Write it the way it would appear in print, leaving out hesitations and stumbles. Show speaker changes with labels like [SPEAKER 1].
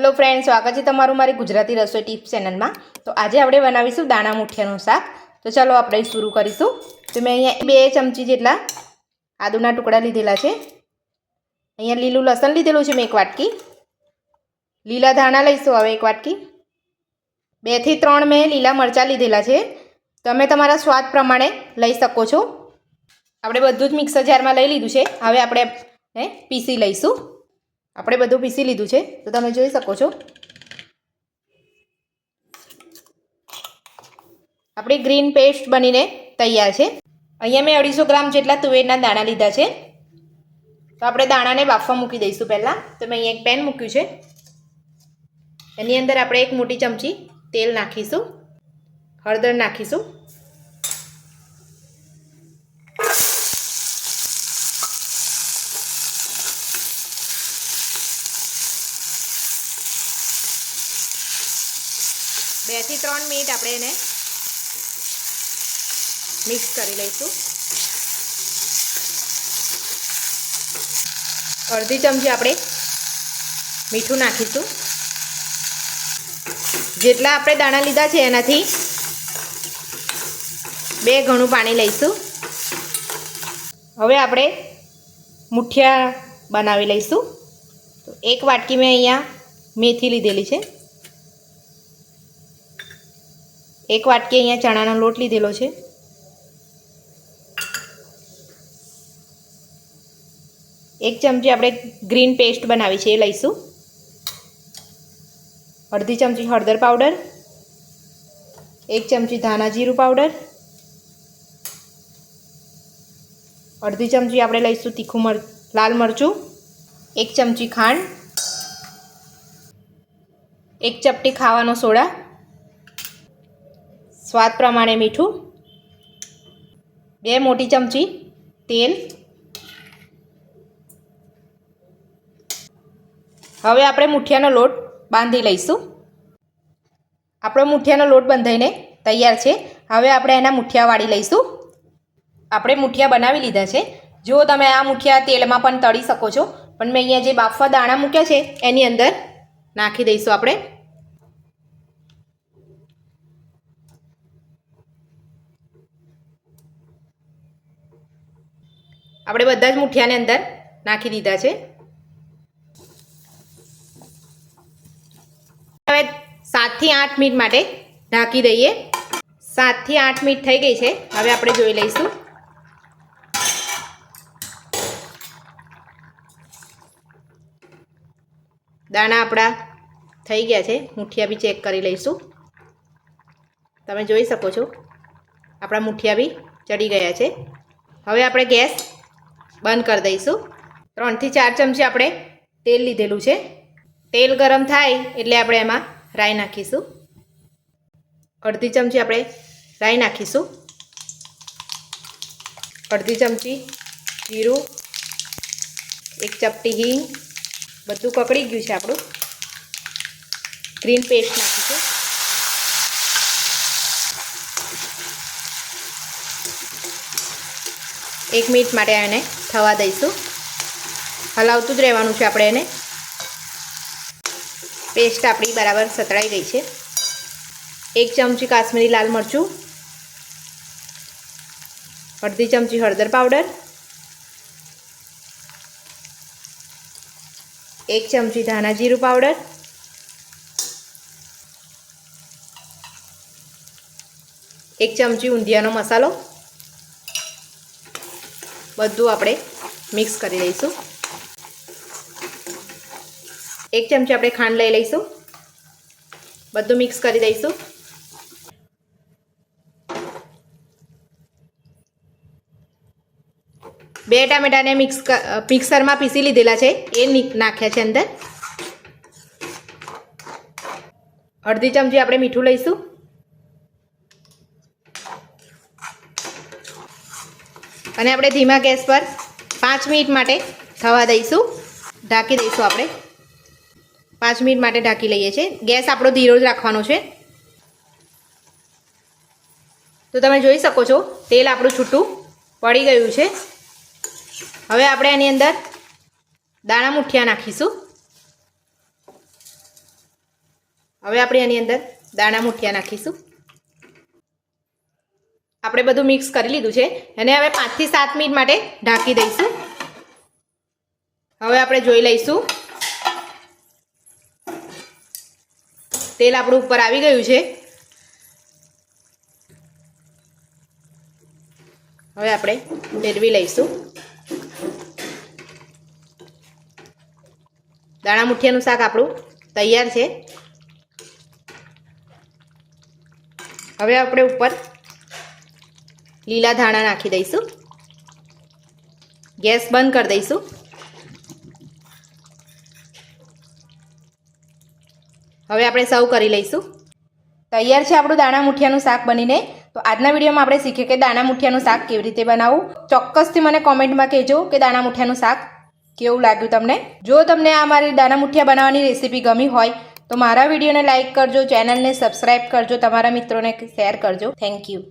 [SPEAKER 1] Hello friend, સ્વાગત છે તમારું મારી ગુજરાતી રસોઈ ટિપ્સ ચેનલમાં। તો આજે આપણે બનાવીશું દાણા મુઠિયાનું શાક। તો ચાલો આપણે શરૂ કરીશું। તો મેં અહીંયા 2 ચમચી જેટલા આદુના ટુકડા લીધેલા છે। અહીંયા લીલું લસણ લીધેલું છે મેં 1 વાટકી। લીલા ધાણા લઈશું હવે 1 વાટકી। 2 થી 3 મેં લીલા મરચાં લીધેલા છે। તમે તમારા સ્વાદ પ્રમાણે લઈ શકો છો। આપણે બધું જ મિક્સર જારમાં લઈ લીધું છે। હવે આપણે પીસી લઈશું। આપણે બધું પીસી લીધું છે તો તમે જોઈ શકો છો। આપણી ગ્રીન પેસ્ટ બનીને તૈયાર છે। અહીંયા મેં 250 ગ્રામ જેટલા તુવેરના દાણા લીધા છે। તો આપણે દાણાને બાફવા મૂકી દઈશું પહેલાં। તો મેં અહીંયા એક પેન મૂક્યું છે, એની અંદર આપણે 1 મોટી ચમચી તેલ નાખીશું, હળદર નાખીશું, બે થી 3 મિનિટ આપણે એને મિક્સ કરી લઈશું। અડધી ચમચી આપણે મીઠું નાખીશું। જેટલા આપણે દાણા લીધા છે એનાથી 2 ગણું પાણી લઈશું। હવે આપણે મુઠિયા બનાવી લઈશું। તો 1 વાટકી મેં અહીંયા મેથી લીધેલી છે, 1 વાટકી અહીંયા ચણાનો લોટ લીધેલો છે, 1 ચમચી આપણે ગ્રીન પેસ્ટ બનાવી છે એ લઈશું, અડધી ચમચી હળદર પાવડર, 1 ચમચી ધાણા જીરું પાવડર, અડધી ચમચી આપણે લઈશું તીખું લાલ મરચું, 1 ચમચી ખાંડ, 1 ચપટી ખાવાનો સોડા, સ્વાદ પ્રમાણે મીઠું, 2 મોટી ચમચી તેલ। હવે આપણે મુઠિયાનો લોટ બાંધી લઈશું। આપણો મુઠિયાનો લોટ બંધાઈને તૈયાર છે। હવે આપણે એના મુઠિયા વાળી લઈશું। આપણે મુઠિયા બનાવી લીધા છે। જો તમે આ મુઠિયા તેલમાં પણ તળી શકો છો, પણ મેં અહીંયા જે બાફવા દાણા મૂક્યા છે એની અંદર નાખી દઈશું આપણે। આપણે બધા જ મુઠિયાને અંદર નાખી દીધા છે। હવે 7 થી 8 મિનિટ માટે ઢાંકી દઈએ। 7 થી 8 મિનિટ થઈ ગઈ છે। હવે આપણે જોઈ લઈશું। દાણા આપણા થઈ ગયા છે। મુઠિયા બી ચેક કરી લઈશું। તમે જોઈ શકો છો આપણા મુઠિયા બી ચડી ગયા છે। હવે આપણે ગેસ બંધ કરી દઈશું। 3 થી 4 ચમચી આપણે તેલ લીધેલું છે। તેલ ગરમ થાય એટલે આપણે એમાં રાઈ નાખીશું। અડધી ચમચી આપણે રાઈ નાખીશું, અડધી ચમચી જીરું, 1 ચપટી હિંગ, બધું કકડી ગયું છે આપણું। ગ્રીન પેસ્ટ નાખીશું, એક મિનિટ માટે એને થવા દઈશું। હલાવતું જ રહેવાનું છે આપણે એને। પેસ્ટ આપણી બરાબર સતળાઈ ગઈ છે। 1 ચમચી કાશ્મીરી લાલ મરચું, અડધી ચમચી હળદર પાવડર, 1 ચમચી ધાણા જીરું પાવડર, 1 ચમચી ઊંધિયાનો મસાલો, બધું આપણે મિક્સ કરી લઈશું। 1 ચમચી આપણે ખાંડ લઈ લઈશું, બધું મિક્સ કરી દઈશું। બે ટામેટાને મિક્સરમાં પીસી લીધેલા છે એ નાખ્યા છે અંદર। અડધી ચમચી આપણે મીઠું લઈશું, અને આપણે ધીમા ગેસ પર 5 મિનિટ માટે થવા દઈશું। ઢાંકી દઈશું આપણે। 5 મિનિટ માટે ઢાંકી લઈએ છીએ। ગેસ આપણો ધીરો જ રાખવાનો છે। તો તમે જોઈ શકો છો તેલ આપણું છૂટું પડી ગયું છે। હવે આપણે એની અંદર દાણા મુઠિયા નાખીશું। હવે આપણે આની અંદર દાણા મુઠિયા નાખીશું. આપણે બધું મિક્સ કરી લીધું છે અને હવે 5 થી 7 મિનિટ માટે ઢાંકી દઈશું. હવે આપણે જોઈ લઈશું. તેલ આપણું ઉપર આવી ગયું છે. હવે આપણે ફેરવી લઈશું. દાણા મુઠિયાનું શાક આપણું તૈયાર છે. હવે આપણે ઉપર લીલા ધાણા નાખી દઈશું. ગેસ બંધ કરી દઈશું. હવે આપણે સર્વ કરી લઈશું. તૈયાર છે આપણું દાણા મુઠિયાનું શાક બનીને. તો આજના વિડીયોમાં આપણે શીખ્યું કે દાણા મુઠિયાનું શાક કેવી રીતે બનાવવું. ચોક્કસથી મને કોમેન્ટમાં કહેજો કે દાણા મુઠિયાનું શાક કેવું લાગ્યું તમને. જો તમને આ મારી દાણા મુઠિયા બનાવવાની રેસીપી ગમી હોય તો મારા વિડીયોને લાઇક કરજો, ચેનલને સબસ્ક્રાઈબ કરજો, તમારા મિત્રોને શેર કરજો. Thank you.